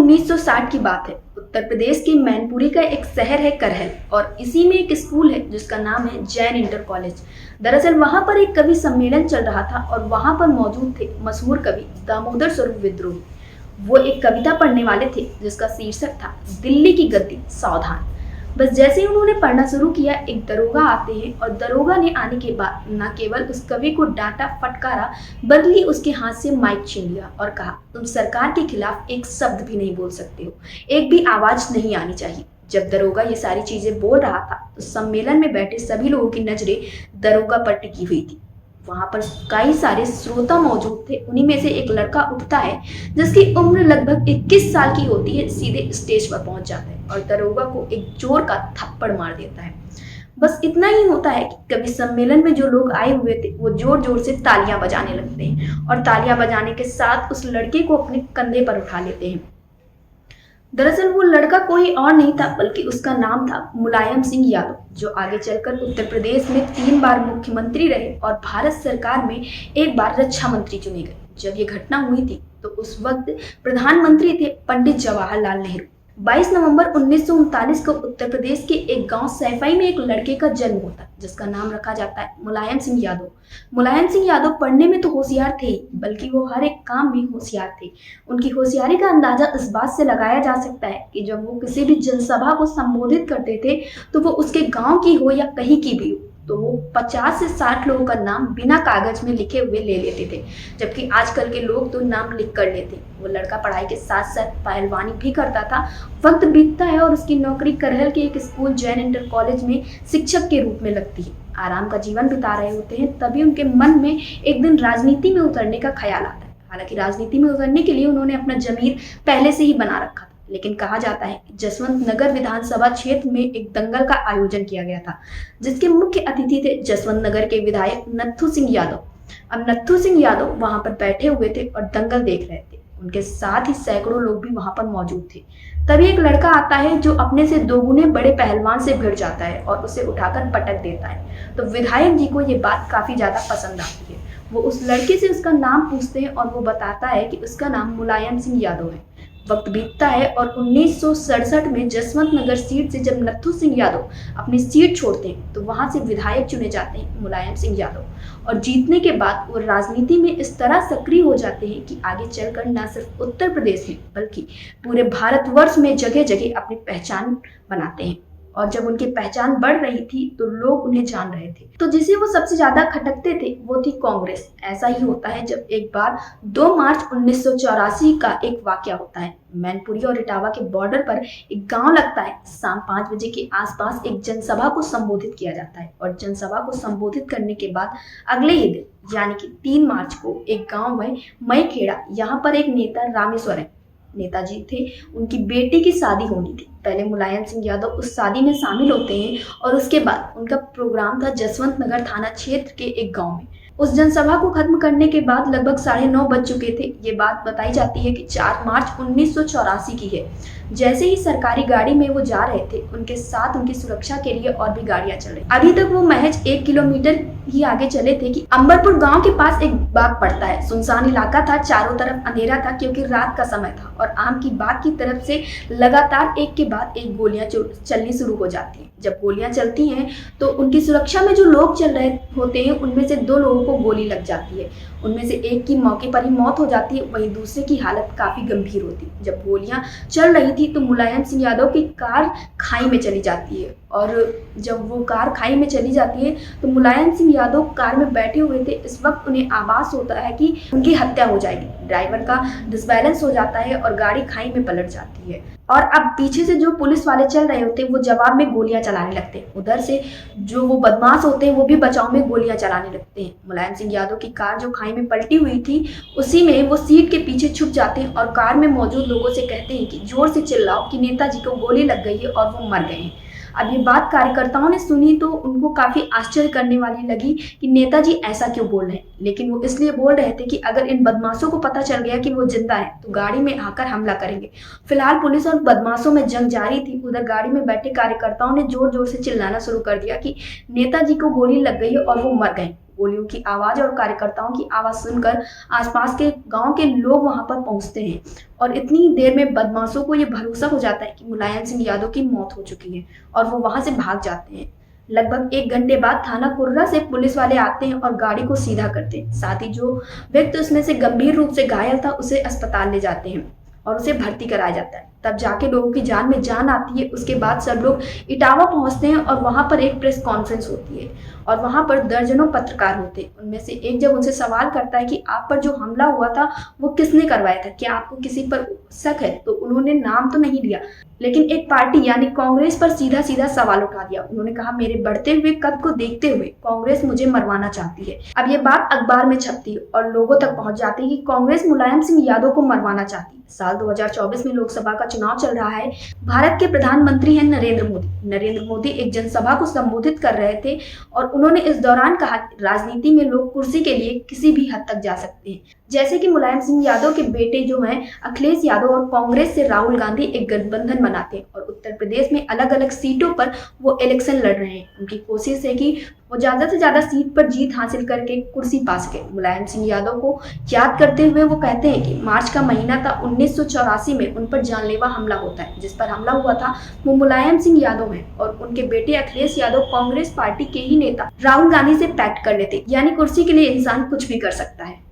1960 की बात है। उत्तर प्रदेश के मैनपुरी का एक शहर है करहल और इसी में एक स्कूल है जिसका नाम है जैन इंटर कॉलेज। दरअसल वहां पर एक कवि सम्मेलन चल रहा था और वहां पर मौजूद थे मशहूर कवि दामोदर स्वरूप विद्रोही। वो एक कविता पढ़ने वाले थे जिसका शीर्षक था दिल्ली की गद्दी सावधान। बस जैसे ही उन्होंने पढ़ना शुरू किया, एक दरोगा आते हैं और दरोगा ने आने के बाद न केवल उस कवि को डांटा फटकारा, बल्कि उसके हाथ से माइक छीन लिया और कहा, तुम सरकार के खिलाफ एक शब्द भी नहीं बोल सकते हो, एक भी आवाज नहीं आनी चाहिए। जब दरोगा ये सारी चीजें बोल रहा था तो सम्मेलन में बैठे सभी लोगों की नजरें दरोगा पर टिकी हुई थी। वहां पर कई सारे श्रोता मौजूद थे। उन्हीं में से एक लड़का उठता है जिसकी उम्र लगभग 21 साल की होती है, सीधे स्टेज पर पहुंच जाता है और दरोगा को एक जोर का थप्पड़ मार देता है। बस इतना ही होता है कि कवि सम्मेलन में जो लोग आए हुए थे वो जोर जोर से तालियां बजाने लगते हैं और तालियां बजाने के साथ उस लड़के को अपने कंधे पर उठा लेते हैं। दरअसल वो लड़का कोई और नहीं था बल्कि उसका नाम था मुलायम सिंह यादव, जो आगे चलकर उत्तर प्रदेश में 3 बार मुख्यमंत्री रहे और भारत सरकार में 1 बार रक्षा मंत्री चुने गए। जब ये घटना हुई थी तो उस वक्त प्रधानमंत्री थे पंडित जवाहरलाल नेहरू। 22 नवंबर 1939 को उत्तर प्रदेश के एक गांव सैफई में एक लड़के का जन्म होता है जिसका नाम रखा जाता है मुलायम सिंह यादव। मुलायम सिंह यादव पढ़ने में तो होशियार थे ही, बल्कि वो हर एक काम में होशियार थे। उनकी होशियारी का अंदाजा इस बात से लगाया जा सकता है कि जब वो किसी भी जनसभा को संबोधित करते थे तो वो उसके गाँव की हो या कहीं की भी हो, तो वो 50 से 60 लोगों का नाम बिना कागज में लिखे हुए ले लेते थे, जबकि आजकल के लोग तो नाम लिख कर लेते। वो लड़का पढ़ाई के साथ साथ पहलवानी भी करता था। वक्त बीतता है और उसकी नौकरी करहल के एक स्कूल जैन इंटर कॉलेज में शिक्षक के रूप में लगती है। आराम का जीवन बिता रहे होते हैं, तभी उनके मन में एक दिन राजनीति में उतरने का ख्याल आता है। हालांकि राजनीति में उतरने के लिए उन्होंने अपना जमीर पहले से ही बना रखा था, लेकिन कहा जाता है कि जसवंत नगर विधानसभा क्षेत्र में एक दंगल का आयोजन किया गया था जिसके मुख्य अतिथि थे जसवंत नगर के विधायक नत्थू सिंह यादव। अब नत्थू सिंह यादव वहां पर बैठे हुए थे और दंगल देख रहे थे। उनके साथ ही सैकड़ों लोग भी वहां पर मौजूद थे। तभी एक लड़का आता है जो अपने से 2 गुने बड़े पहलवान से भिड़ जाता है और उसे उठाकर पटक देता है। तो विधायक जी को ये बात काफी ज्यादा पसंद आती है। वो उस लड़के से उसका नाम पूछते हैं और वो बताता है कि उसका नाम मुलायम सिंह यादव है। वक्त बीतता है और 1967 में जसवंत नगर सीट से जब नत्थू सिंह यादव अपनी सीट छोड़ते हैं तो वहां से विधायक चुने जाते हैं मुलायम सिंह यादव। और जीतने के बाद वो राजनीति में इस तरह सक्रिय हो जाते हैं कि आगे चलकर न सिर्फ उत्तर प्रदेश में बल्कि पूरे भारतवर्ष में जगह जगह अपनी पहचान बनाते हैं। और जब उनकी पहचान बढ़ रही थी तो लोग उन्हें जान रहे थे, तो जिसे वो सबसे ज्यादा खटकते थे वो थी कांग्रेस। ऐसा ही होता है जब एक बार 2 मार्च 1984 का एक वाकया होता है। मैनपुरी और इटावा के बॉर्डर पर एक गांव लगता है। शाम 5 बजे के आसपास एक जनसभा को संबोधित किया जाता है और जनसभा को संबोधित करने के बाद अगले ही दिन यानी कि 3 मार्च को एक गाँव है मैखेड़ा, यहाँ पर एक नेता रामेश्वरम नेताजी थे, उनकी बेटी की शादी होनी थी। पहले मुलायम सिंह यादव उस शादी में शामिल होते हैं और उसके बाद उनका प्रोग्राम था जसवंत नगर थाना क्षेत्र के एक गांव में। उस जनसभा को खत्म करने के बाद लगभग 9:30 बज चुके थे। ये बात बताई जाती है कि 4 मार्च 1984 की है। जैसे ही सरकारी गाड़ी में वो जा रहे थे, उनके साथ उनकी सुरक्षा के लिए और भी गाड़ियां चल रही। अभी तक वो महज 1 किलोमीटर ही आगे चले थे कि अंबरपुर गांव के पास एक बाग पड़ता है। सुनसान इलाका था, चारों तरफ अंधेरा था क्योंकि रात का समय था और आम की बाग की तरफ से लगातार एक के बाद एक गोलियां चलनी शुरू हो जाती हैं। जब गोलियां चलती हैं तो उनकी सुरक्षा में जो लोग चल रहे होते हैं उनमें से 2 लोगों को गोली लग जाती है। उनमें से एक की मौके पर ही मौत हो जाती है, वहीं दूसरे की हालत काफी गंभीर होती है। जब गोलियां चल रही थी तो मुलायम सिंह यादव की कार खाई में चली जाती है और जब वो कार खाई में चली जाती है तो मुलायम सिंह यादव कार में बैठे हुए थे। इस वक्त उन्हें आभास होता है कि उनकी हत्या हो जाएगी। ड्राइवर का डिसबैलेंस हो जाता है और गाड़ी खाई में पलट जाती है और अब पीछे से जो पुलिस वाले चल रहे होते हैं वो जवाब में गोलियां चलाने लगते हैं। उधर से जो वो बदमाश होते हैं वो भी बचाव में गोलियां चलाने लगते हैं। मुलायम सिंह यादव की कार जो खाई में पलटी हुई थी उसी में वो सीट के पीछे छुप जाते हैं और कार में मौजूद लोगों से कहते हैं कि जोर से चिल्लाओ कि नेताजी को गोली लग गई है और वो मर गए हैं। अब ये बात कार्यकर्ताओं ने सुनी तो उनको काफी आश्चर्य करने वाली लगी कि नेताजी ऐसा क्यों बोल रहे हैं, लेकिन वो इसलिए बोल रहे थे कि अगर इन बदमाशों को पता चल गया कि वो जिंदा है तो गाड़ी में आकर हमला करेंगे। फिलहाल पुलिस और बदमाशों में जंग जारी थी। उधर गाड़ी में बैठे कार्यकर्ताओं ने जोर जोर से चिल्लाना शुरू कर दिया कि नेताजी को गोली लग गई है और वो मर गए। गोलियों की आवाज और कार्यकर्ताओं की आवाज सुनकर आसपास के गांव के लोग वहां पर पहुंचते हैं और इतनी देर में बदमाशों को ये भरोसा हो जाता है कि मुलायम सिंह यादव की मौत हो चुकी है और वो वहां से भाग जाते हैं। लगभग 1 घंटे बाद थाना कुर्रा से पुलिस वाले आते हैं और गाड़ी को सीधा करते हैं। साथ ही जो व्यक्ति उसमें से गंभीर रूप से घायल था उसे अस्पताल ले जाते हैं और उसे भर्ती कराया जाता है। तब जाके लोगों की जान में जान आती है। उसके बाद सब लोग इटावा पहुंचते हैं और वहां पर एक प्रेस कॉन्फ्रेंस होती है और वहां पर दर्जनों पत्रकार होते हैं। उनमें से एक जब उनसे सवाल करता है कि आप पर जो हमला हुआ था वो किसने करवाया था, क्या आपको किसी पर शक है, तो उन्होंने नाम तो नहीं लिया लेकिन एक पार्टी यानी कांग्रेस पर सीधा सीधा सवाल उठा दिया। उन्होंने कहा, मेरे बढ़ते हुए कद को देखते हुए कांग्रेस मुझे मरवाना चाहती है। अब ये बात अखबार में छपती है और लोगों तक पहुंच जाती है कि कांग्रेस मुलायम सिंह यादव को मरवाना चाहती है। साल 2024 में लोकसभा का चुनाव चल रहा है। भारत के प्रधानमंत्री हैं नरेंद्र मोदी। नरेंद्र मोदी एक जनसभा को संबोधित कर रहे थे और उन्होंने इस दौरान कहा कि राजनीति में लोग कुर्सी के लिए किसी भी हद तक जा सकते हैं। जैसे कि मुलायम सिंह यादव के बेटे जो हैं अखिलेश यादव और कांग्रेस से राहुल गांधी एक गठबंधन बनाते हैं और उत्तर प्रदेश में अलग अलग सीटों पर वो इलेक्शन लड़ रहे हैं। उनकी कोशिश है कि वो ज्यादा से ज्यादा सीट पर जीत हासिल करके कुर्सी पा सके। मुलायम सिंह यादव को याद करते हुए वो कहते हैं कि मार्च का महीना था, 1984 में उन पर जानलेवा हमला होता है। जिस पर हमला हुआ था वो मुलायम सिंह यादव हैं और उनके बेटे अखिलेश यादव कांग्रेस पार्टी के ही नेता राहुल गांधी से पैक्ट कर लेते, यानी कुर्सी के लिए इंसान कुछ भी कर सकता है।